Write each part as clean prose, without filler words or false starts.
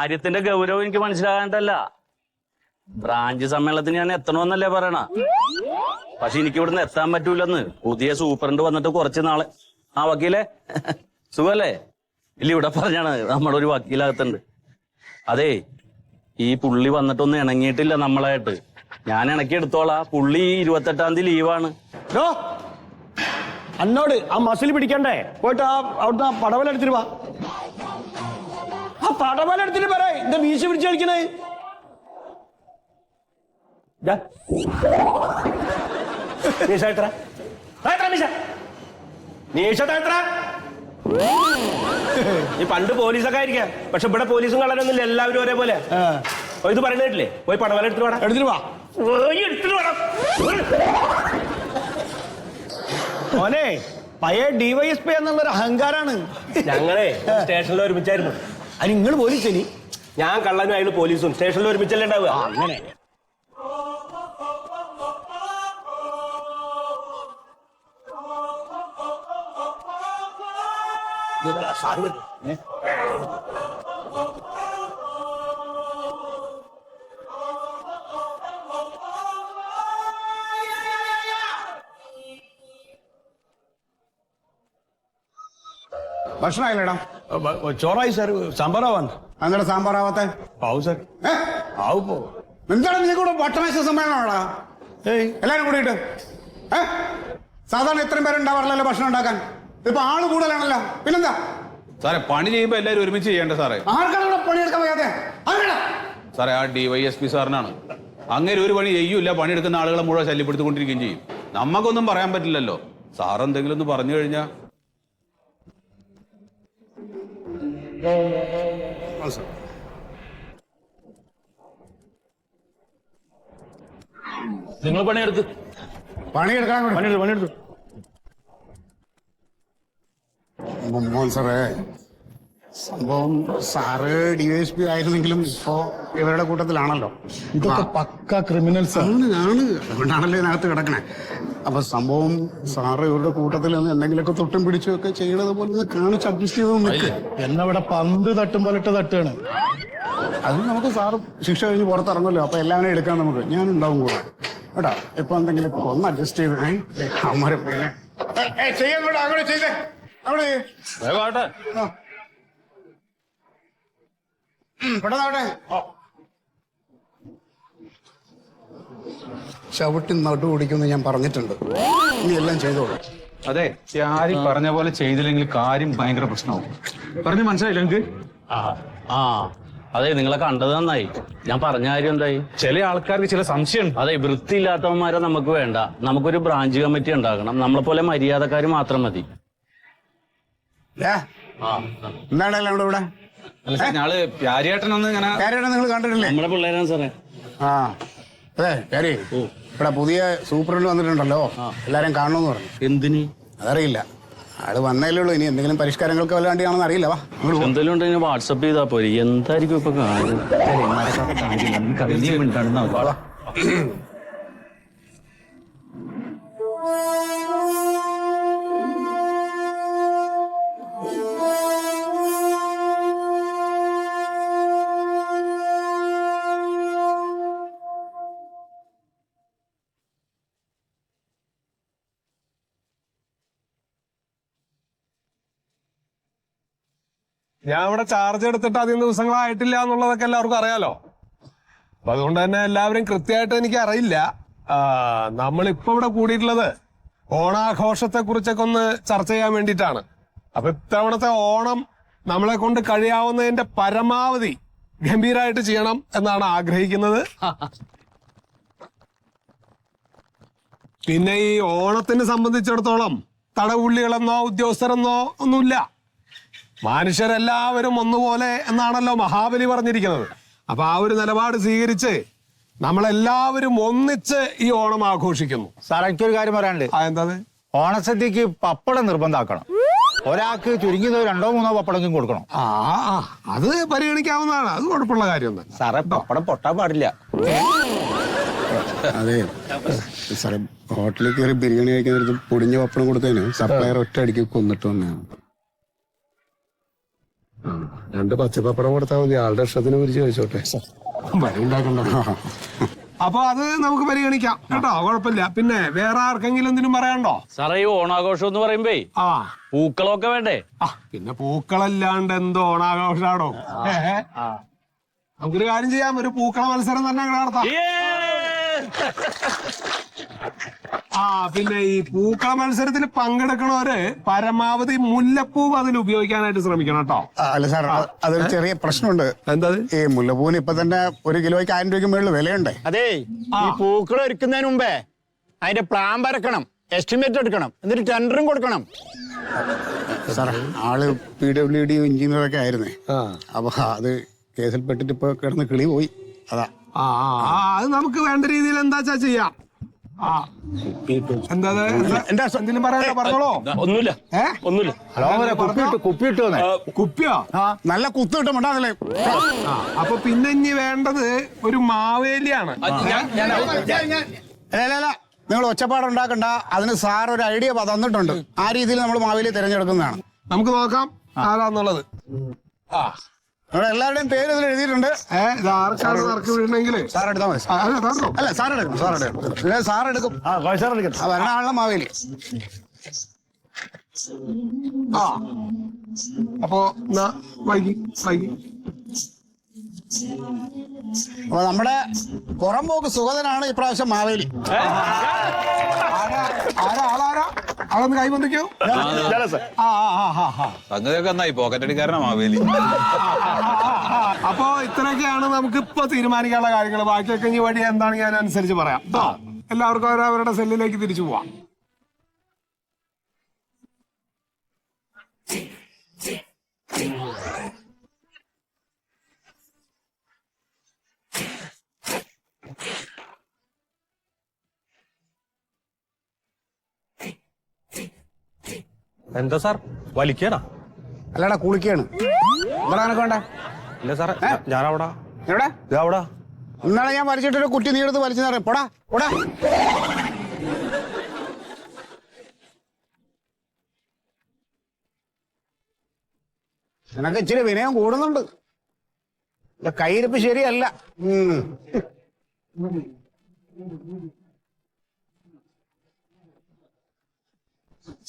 കാര്യത്തിന്റെ ഗൗരവം എനിക്ക് മനസ്സിലാകാണ്ടല്ല. ബ്രാഞ്ച് സമ്മേളനത്തിന് ഞാൻ എത്തണമെന്നല്ലേ പറയണ. പക്ഷെ എനിക്ക് ഇവിടുന്ന് എത്താൻ പറ്റൂലെന്ന് പുതിയ സൂപ്രണ്ട് വന്നിട്ട് കുറച്ച് നാളെ. ആ വക്കീലെ സുഖല്ലേ? ഇല്ല, ഇവിടെ പറഞ്ഞാണ് നമ്മുടെ ഒരു വക്കീലകത്തുണ്ട്. അതെ, ഈ പുള്ളി വന്നിട്ടൊന്നും ഇണങ്ങിയിട്ടില്ല നമ്മളായിട്ട്. ഞാൻ ഇണക്കി എടുത്തോളാം. പുള്ളി 28-ാം തീയതി ലീവാണ്. എന്നോട് ആ മസിൽ പിടിക്കണ്ടേ? പോയിട്ട് അവിടുന്ന് പടവല എടുത്തിട്ട് വാ. ആ പടവല എടുത്തിട്ട് പറ. എന്താ വീശി പിടിച്ച് കളിക്കണേ? നീ പണ്ട് പോലീസൊക്കെ ആയിരിക്കാം, പക്ഷെ ഇവിടെ പോലീസും കളരൊന്നുമില്ല, എല്ലാവരും ഒരേപോലെ. ഇത് പറയുന്നില്ലേ? പോയി പടവല എടുത്തിട്ട് വേണം. എടുത്തിട്ട് വാ. മോനെ, പഴയ ഡിവൈഎസ്പി എന്നുള്ളൊരു അഹങ്കാരാണ്. ഞങ്ങളെ സ്റ്റേഷനിൽ ഒരുമിച്ചായിരുന്നു. അത് നിങ്ങൾ പോലീസിനി? ഞാൻ കള്ളനും അയാൾ പോലീസും സ്റ്റേഷനിൽ ഒരുമിച്ചല്ലേ ഉണ്ടാവുക. അങ്ങനെ ഭക്ഷണമായില്ലേടാ? ചോറായി സാർ. സാമ്പാറാവാൻ അങ്ങനെ സാമ്പാറാവാത്ത ആവും സാർ. ആവുപ്പോ എന്താണ് നീ കൂടെ വട്ടമേശ സമ്മേളനമാണോടാ? എല്ലാരും കൂടിയിട്ട് സാധാരണ ഇത്രയും പേരുണ്ടാവാറില്ലല്ലോ ഭക്ഷണം ഉണ്ടാക്കാൻ. ഇപ്പൊ ആള് കൂടുതലാണല്ലോ, പിന്നെന്താ സാറേ? പണി ചെയ്യുമ്പോ എല്ലാരും ഒരുമിച്ച് ചെയ്യണ്ടേ സാറേ? ആർക്കാണ് ഇവിടെ പണിയെടുക്കാൻ വയ്യാതെ? സാറേ, ആ DYSP സാറിനാണ്. അങ്ങനെ ഒരു പണി ചെയ്യൂല, പണിയെടുക്കുന്ന ആളുകളെ മുഴുവൻ ശല്യപ്പെടുത്തിക്കൊണ്ടിരിക്കുകയും ചെയ്യും. നമുക്കൊന്നും പറയാൻ പറ്റില്ലല്ലോ. സാർ എന്തെങ്കിലും ഒന്ന് പറഞ്ഞു കഴിഞ്ഞാ നിങ്ങൾ പണിയെടുത്ത് പണിയെടുത്തു സാറേ. സംഭവം സാറ് DYSP ആയിരുന്നെങ്കിലും ഇപ്പോ ഇവരുടെ കൂട്ടത്തിലാണല്ലോ. ഇതൊക്കെ പക്ക ക്രിമിനൽസ് ആണ്. അതുകൊണ്ടാണല്ലോ ഇതിനകത്ത് കിടക്കണേ. അപ്പൊ സംഭവം സാറ് ഇവരുടെ കൂട്ടത്തിൽ നിന്ന് എന്തെങ്കിലുമൊക്കെ തൊട്ടും പിടിച്ചും ഒക്കെ ചെയ്യണത് പോലെ കാണിച്ച് അഡ്ജസ്റ്റ് ചെയ്ത് നിൽക്കുക. എന്നവിടെ പന്ത് തട്ടും പോലിട്ട് തട്ടുകയാണ്. അത് നമുക്ക് സാറ് ശിക്ഷ കഴിഞ്ഞ് പുറത്തിറങ്ങല്ലോ. അപ്പൊ എല്ലാവരും എടുക്കാൻ നമുക്ക് ഞാനുണ്ടാവും കൂടെ കേട്ടോ. ഇപ്പൊ എന്തെങ്കിലും ഒന്ന് അഡ്ജസ്റ്റ് ചെയ്ത് അമ്മരെ ചെയ്യാൻ കൂടെ അങ്ങോട്ട് ചെയ്തേ. അവിടെ പെട്ടെന്നാവട്ടെ. ചവിട്ടി നടു ഓടിക്കുമെന്ന് ഞാൻ പറഞ്ഞിട്ടുണ്ട്. ഇനി എല്ലാം ചെയ്തോളൂ. അതെ, ആരും പറഞ്ഞ പോലെ ചെയ്തില്ലെങ്കിൽ കാര്യം ഭയങ്കര പ്രശ്നമാവും. പറഞ്ഞു മനസ്സിലായില്ല എനിക്ക്? അതെ, നിങ്ങളെ കണ്ടത് നന്നായി. ഞാൻ പറഞ്ഞ കാര്യം എന്തായി? ചില ആൾക്കാർക്ക് ചില സംശയം. അതെ, വൃത്തിയില്ലാത്തവന്മാരെ നമുക്ക് വേണ്ട. നമുക്കൊരു ബ്രാഞ്ച് കമ്മിറ്റി ഉണ്ടാക്കണം. നമ്മളെ പോലെ മര്യാദക്കാർ മാത്രം മതി. എന്താണല്ലോ നമ്മുടെ ഇവിടെ ഞങ്ങള് പ്യാരിയേട്ടനൊന്ന് ഇങ്ങനെ നിങ്ങൾ കണ്ടിട്ടില്ലേ? നമ്മുടെ പിള്ളേരാണ് സാറേ. അതെ പ്യാരി, ഇവിടെ പുതിയ സൂപ്രണ്ട് വന്നിട്ടുണ്ടല്ലോ. എല്ലാരും കാണണമെന്ന് പറഞ്ഞു. എന്തിന്? അതറിയില്ല. ആള് വന്നല്ലേ ഉള്ളൂ. ഇനി എന്തെങ്കിലും പരിഷ്കാരങ്ങൾക്ക് വല്ലാണ്ടാണെന്ന് അറിയില്ല. വാ, എന്തെങ്കിലും ഉണ്ടെങ്കിൽ വാട്സപ്പ് ചെയ്താൽ പോരെ. എന്തായിരിക്കും ഇപ്പൊ കാര്യം? ഞാൻ ഇവിടെ ചാർജ് എടുത്തിട്ട് അധികം ദിവസങ്ങളായിട്ടില്ല എന്നുള്ളതൊക്കെ എല്ലാവർക്കും അറിയാലോ. അപ്പൊ അതുകൊണ്ട് തന്നെ എല്ലാവരും കൃത്യമായിട്ട് എനിക്ക് അറിയില്ല. നമ്മളിപ്പോ ഇവിടെ കൂടിയിട്ടുള്ളത് ഓണാഘോഷത്തെ കുറിച്ചൊക്കെ ഒന്ന് ചർച്ച ചെയ്യാൻ വേണ്ടിയിട്ടാണ്. അപ്പൊ ഇത്തവണത്തെ ഓണം നമ്മളെ കൊണ്ട് കഴിയാവുന്നതിന്റെ പരമാവധി ഗംഭീരമായിട്ട് ചെയ്യണം എന്നാണ് ആഗ്രഹിക്കുന്നത്. പിന്നെ ഈ ഓണത്തിനെ സംബന്ധിച്ചിടത്തോളം തടവുള്ളികളെന്നോ ഉദ്യോഗസ്ഥരെന്നോ ഒന്നുമില്ല. മനുഷ്യരെല്ലാവരും ഒന്നുപോലെ എന്നാണല്ലോ മഹാബലി പറഞ്ഞിരിക്കുന്നത്. അപ്പൊ ആ ഒരു നിലപാട് സ്വീകരിച്ച് നമ്മളെല്ലാവരും ഒന്നിച്ച് ഈ ഓണം ആഘോഷിക്കുന്നു. സാർ, എനിക്കൊരു കാര്യം പറയാനുണ്ട്. എന്താ? ഓണസദ്യക്ക് പപ്പടം നിർബന്ധമാക്കണം. ഒരാൾക്ക് ചുരുങ്ങിയത് 2-3 പപ്പടം കൊടുക്കണം. അത് പരിഗണിക്കാവുന്നതാണ്. അത് കുഴപ്പമുള്ള കാര്യമൊന്നും. സാറേ, പപ്പടം പൊട്ടാൻ പാടില്ല. അതെ സാറേ, ഹോട്ടലിൽ കയറി ബിരിയാണി കഴിക്കാൻ പൊടിഞ്ഞ പപ്പടം കൊടുത്തതിന് സപ്ലയർ ഒറ്റ അടിക്ക് കൊന്നിട്ട് വന്നതാണ്. 2 പച്ചപ്പപ്പടം കൊടുത്താൽ മതി, ആളുടെ ഇഷ്ടത്തിന് കുറിച്ച് ചോദിച്ചോട്ടെ. ഉണ്ടാക്കണ്ട. അപ്പൊ അത് നമുക്ക് പരിഗണിക്കാം കേട്ടോ, കുഴപ്പമില്ല. പിന്നെ വേറെ ആർക്കെങ്കിലും എന്തിനും പറയാനുണ്ടോ? സാറേ ഈ ഓണാഘോഷം എന്ന് പറയുമ്പേ ആ പൂക്കളമൊക്കെ വേണ്ടേ? പിന്നെ പൂക്കളല്ലാണ്ട് എന്തോ ഓണാഘോഷാണോ? നമുക്കൊരു കാര്യം ചെയ്യാം, ഒരു പൂക്കള മത്സരം തന്നെ നടത്താം. പിന്നെ ഈ പൂക്കള മത്സരത്തിൽ പങ്കെടുക്കണവര് പരമാവധി മുല്ലപ്പൂ അതിൽ ഉപയോഗിക്കാനായിട്ട് ശ്രമിക്കണം കേട്ടോ. അല്ല സാർ, അതൊരു ചെറിയ പ്രശ്നമുണ്ട്. എന്താ ഈ മുല്ലപ്പൂവിന് ഇപ്പൊ തന്നെ 1 കിലോയ്ക്ക് 1000 രൂപയ്ക്ക് മുകളിൽ വിലയുണ്ടേ. അതെ, ഈ പൂക്കൾ ഒരുക്കുന്നതിന് മുമ്പേ അതിന്റെ പ്ലാൻ വരക്കണം, എസ്റ്റിമേറ്റ് എടുക്കണം, എന്നിട്ട് ടെൻഡറും കൊടുക്കണം. സാർ, ആള് PWD എഞ്ചിനീയറൊക്കെ ആയിരുന്നേ. അപ്പൊ അത് കേസിൽപ്പെട്ടിട്ട് ഇപ്പൊ കിടന്ന് കിളി പോയി. അതാ. അത് നമുക്ക് വേണ്ട രീതിയിൽ എന്താ ചെയ്യാം. എന്തെങ്കിലും പറയാനോ? പറഞ്ഞോളോ. ഒന്നുമില്ല. കുപ്പിയോ? നല്ല കുത്തു കിട്ടും അതിലെ. അപ്പൊ പിന്നെ ഇനി വേണ്ടത് ഒരു മാവേലിയാണ്. അല്ല, നിങ്ങൾ ഒച്ചപ്പാടുണ്ടാക്കണ്ട. അതിന് സാർ ഒരു ഐഡിയ തന്നിട്ടുണ്ട്. ആ രീതിയിൽ നമ്മൾ മാവേലി തിരഞ്ഞെടുക്കുന്നതാണ്. നമുക്ക് നോക്കാം ആരാന്നുള്ളത്. ഇവിടെ എല്ലാവരുടെയും പേര് ഇതിൽ എഴുതിയിട്ടുണ്ട്. ആർക്കാണ് നറുക്ക് വീഴണമെങ്കിൽ സാർ എടുത്താൽ മതി. അല്ല, സാർ എടുക്കും. സാർ എടുക്കും. വരണ ആളുടെ മാവേലി. അപ്പോ വൈകി അപ്പൊ നമ്മുടെ പുറംപോക്ക് സുഗതനാണ് ഇപ്രാവശ്യം മാവേലി. അതൊന്ന് കൈബന്ധിക്കൂ. സംഗതിയൊക്കെ നന്നായി, പോക്കറ്റടിക്കാരനാ മാവേലി. അപ്പോ ഇത്രയൊക്കെയാണ് നമുക്കിപ്പോ തീരുമാനിക്കാനുള്ള കാര്യങ്ങൾ. ബാക്കിയൊക്കെ ഇനി വഴി എന്താണെങ്കിൽ അതിനനുസരിച്ച് പറയാം. എല്ലാവർക്കും അവരവരുടെ സെല്ലിലേക്ക് തിരിച്ചു പോവാം. എന്താ സാർ, വലിക്കണ? അല്ലടാ, കുളിക്കാണ്. എന്താ വേണ്ട? ഇല്ല സാറേ, ഞാനവിടെ എവിടെ അവിടെ ഇന്നാളെ ഞാൻ വലിച്ചിട്ടൊരു കുറ്റി നീ എടുത്ത് വലിച്ചു തരാം. പോടാ. നിനക്ക് ഇച്ചിരി വിനയം കൂടുന്നുണ്ട്. കയ്യിരിപ്പ് ശരിയല്ല.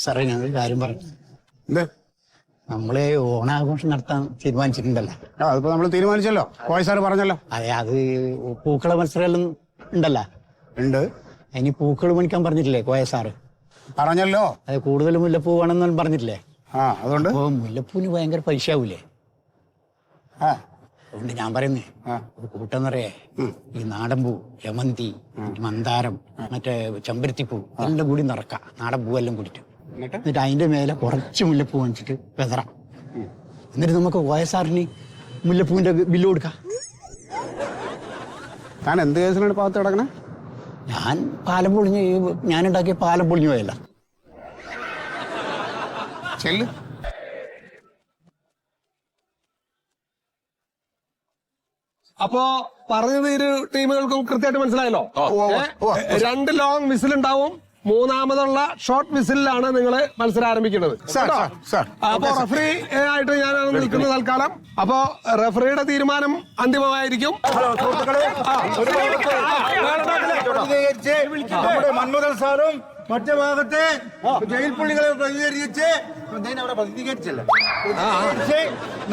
സാറേ, ഞാനൊരു കാര്യം പറഞ്ഞു. എന്ത്? നമ്മള് ഓണാഘോഷം നടത്താൻ തീരുമാനിച്ചിട്ടുണ്ടല്ലോ. അതിപ്പോ നമ്മൾ തീരുമാനിച്ചല്ലോ. കോയ സാറ് പറഞ്ഞല്ലോ. അതെ, അത് പൂക്കള മത്സരം ഉണ്ടല്ലോ. ഉണ്ട്. ഇനി പൂക്കൾ പണിക്കാൻ പറഞ്ഞിട്ടില്ലേ കോയ സാറ്? പറഞ്ഞല്ലോ. അത് കൂടുതൽ മുല്ലപ്പൂ വേണമെന്ന് പറഞ്ഞിട്ടില്ലേ? അതുകൊണ്ട് അപ്പൊ മുല്ലപ്പൂവിന് ഭയങ്കര പൈസ ആവൂലേ? അതുകൊണ്ട് ഞാൻ പറയുന്നേ, ഒരു കൂട്ടം നിറയെ ഈ നാടൻ പൂ, യമന്തി, മന്ദാരം, മറ്റേ ചെമ്പരത്തിപ്പൂ എല്ലാം കൂടി നിറക്കാം. നാടൻ പൂവെല്ലാം കൂടിയിട്ട് എന്നിട്ട് അതിന്റെ മേലെ കുറച്ച് മുല്ലപ്പൂ വാങ്ങിച്ചിട്ട് വെതറാം. എന്നിട്ട് നമുക്ക് വയസ്സാറിന് മുല്ലപ്പൂവിന്റെ ബില്ല് കൊടുക്കാം. ഞാൻ എന്ത് കേസിനാണ് പാത്ത് കിടക്കണേ? ഞാൻ പാലം പൊളിഞ്ഞ്, ഞാനുണ്ടാക്കിയ പാലം പൊളിഞ്ഞു പോയല്ല. ചെല്ല്. അപ്പോ പറഞ്ഞത് ഇരു ടീമുകൾക്കും കൃത്യമായിട്ട് മനസ്സിലായല്ലോ. 2 ലോങ് വിസിൽ ഉണ്ടാവും. 3ാമതുള്ള ഷോർട്ട് വിസിലാണ് നിങ്ങൾ മത്സരം ആരംഭിക്കുന്നത്. അപ്പോ റഫറി ആയിട്ട് ഞാനാണ് നിൽക്കുന്നത് തൽക്കാലം. അപ്പോ റഫറിയുടെ തീരുമാനം അന്തിമമായിരിക്കും. മന്മഥൻ സാറും മറ്റു ഭാഗത്തെ ജയിൽ പുള്ളികളെ പ്രതികരിച്ച്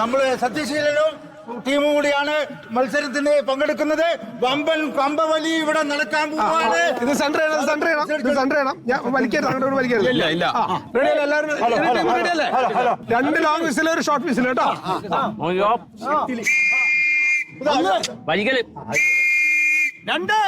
നമ്മള് സത്യശീലനും ടീമും കൂടിയാണ് മത്സരത്തിന് പങ്കെടുക്കുന്നത്. വമ്പൻ കമ്പവലി ഇവിടെ നടക്കാൻ പോവാണ്. ഇത് സെന്റർ ചെയ്യണം. ഞാൻ വലിക്കരുത്, അങ്ങോട്ട് വലിക്കരുത്. റെഡിയല്ലേ എല്ലാവരും? റെഡിയല്ലേ? 2 ലോങ് വിസിൽ, ഒരു ഷോർട്ട് വിസിൽ കേട്ടോ. വൈകല് 2 2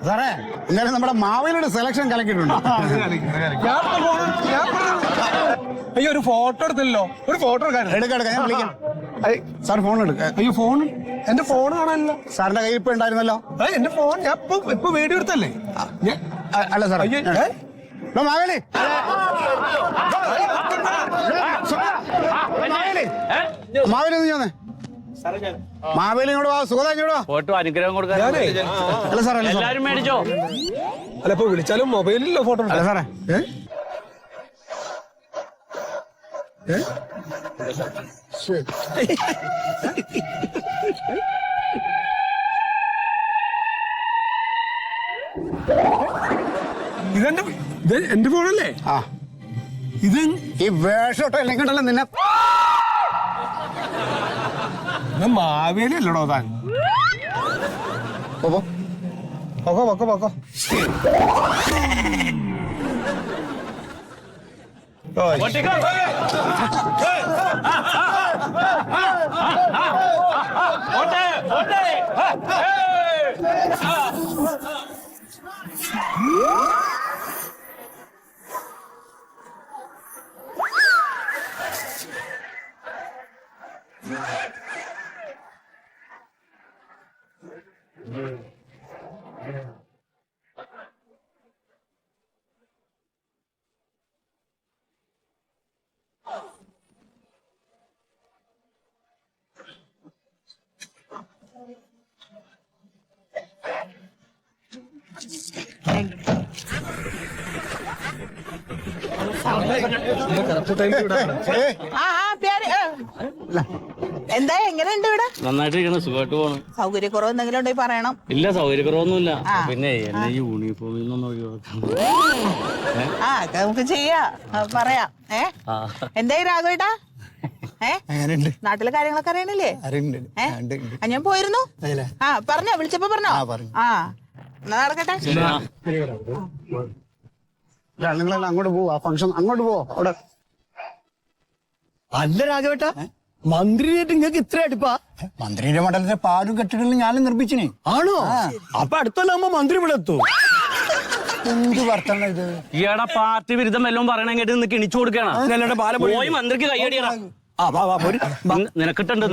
സാറേ എന്നാലും നമ്മുടെ മാവേലിയുടെ സെലക്ഷൻ കലക്കിയിട്ടുണ്ട്. അയ്യോ ഒരു ഫോട്ടോ എടുത്തില്ലല്ലോ, ഒരു ഫോട്ടോ എടുക്കാം, ഞാൻ വിളിക്കാം. സാർ ഫോൺ എടുക്ക. അയ്യോ ഫോൺ, എന്റെ ഫോൺ കാണാനില്ല. സാറിന്റെ കയ്യിൽ ഇപ്പൊ ഉണ്ടായിരുന്നല്ലോ. എന്റെ ഫോൺ ഞാൻ ഇപ്പൊ വീഡിയോ എടുത്തല്ലേ. അല്ല സാർ മാവേലി മാവേലി ഒന്ന് ചോന്നേ. മാവേലി ഇങ്ങോട്ട് വാ, സുഖം ഇങ്ങോട്ട് വാ. ഫോട്ടോ അനുഗ്രഹം കൊടുക്കാൻ. അല്ല സാർ എല്ലാരും മേടിച്ചോ? അല്ല ഇപ്പൊ വിളിച്ചാലും മൊബൈലിലോ ഫോട്ടോ. അല്ല സാറേ എന്റെ ഫോണല്ലേ? ആ ഇത് ഈ വേഷോട്ടോ എല്ലെങ്കിണ്ടല്ലോ നിന്നെ. മാവേലി അല്ലടോ താൻ. പൊക്കോ പൊക്കോ പൊക്കോ. എന്താ എങ്ങനെയുണ്ട് ഇവിടെ? നന്നായിട്ടിരിക്കണം, സുഖമായിട്ട് പോകണം. സൗകര്യക്കുറവ് എന്തെങ്കിലും ഉണ്ടെങ്കിൽ പറയണം. ഇല്ല, സൗകര്യക്കുറവൊന്നുമില്ല. പിന്നെ എന്നെ യൂണിഫോമിൽ നിന്നൊന്നും ഒഴിവാക്കണം. നമുക്ക് ചെയ്യാം, പറയാം. എന്തായി രാഘവേട്ടാ? നാട്ടിലെ കാര്യങ്ങളൊക്കെ അറിയണില്ലേ? ഞാൻ പോയിരുന്നു. പറഞ്ഞോ, വിളിച്ചപ്പോ പറഞ്ഞോ? നടക്കട്ടെ. നിങ്ങളെല്ലാം അങ്ങോട്ട് പോവാ, ഫംഗ്ഷൻ അങ്ങോട്ട് പോവോ. അവിടെ അല്ല രാഘവേട്ട, മന്ത്രിയായിട്ട് നിങ്ങൾക്ക് ഇത്ര അടുപ്പാ? മന്ത്രിയുടെ മണ്ഡലത്തിലെ പാലും കെട്ടിടങ്ങളും ഞാനും നിർമ്മിച്ചിനെ. ആണോ? അപ്പൊ അടുത്തല്ലാകുമ്പോ മന്ത്രി ഇവിടെ എത്തും. എന്ത് വർത്തമാനം ഇത്? ഈയുടെ പാർട്ടി വിരുദ്ധം വല്ലതും പറയണ കേട്ട് നിന്ന് കിണിച്ചു കൊടുക്കണം. പോയി മന്ത്രിക്ക് കൈയടിയണം. നിനക്കിട്ടുണ്ട്.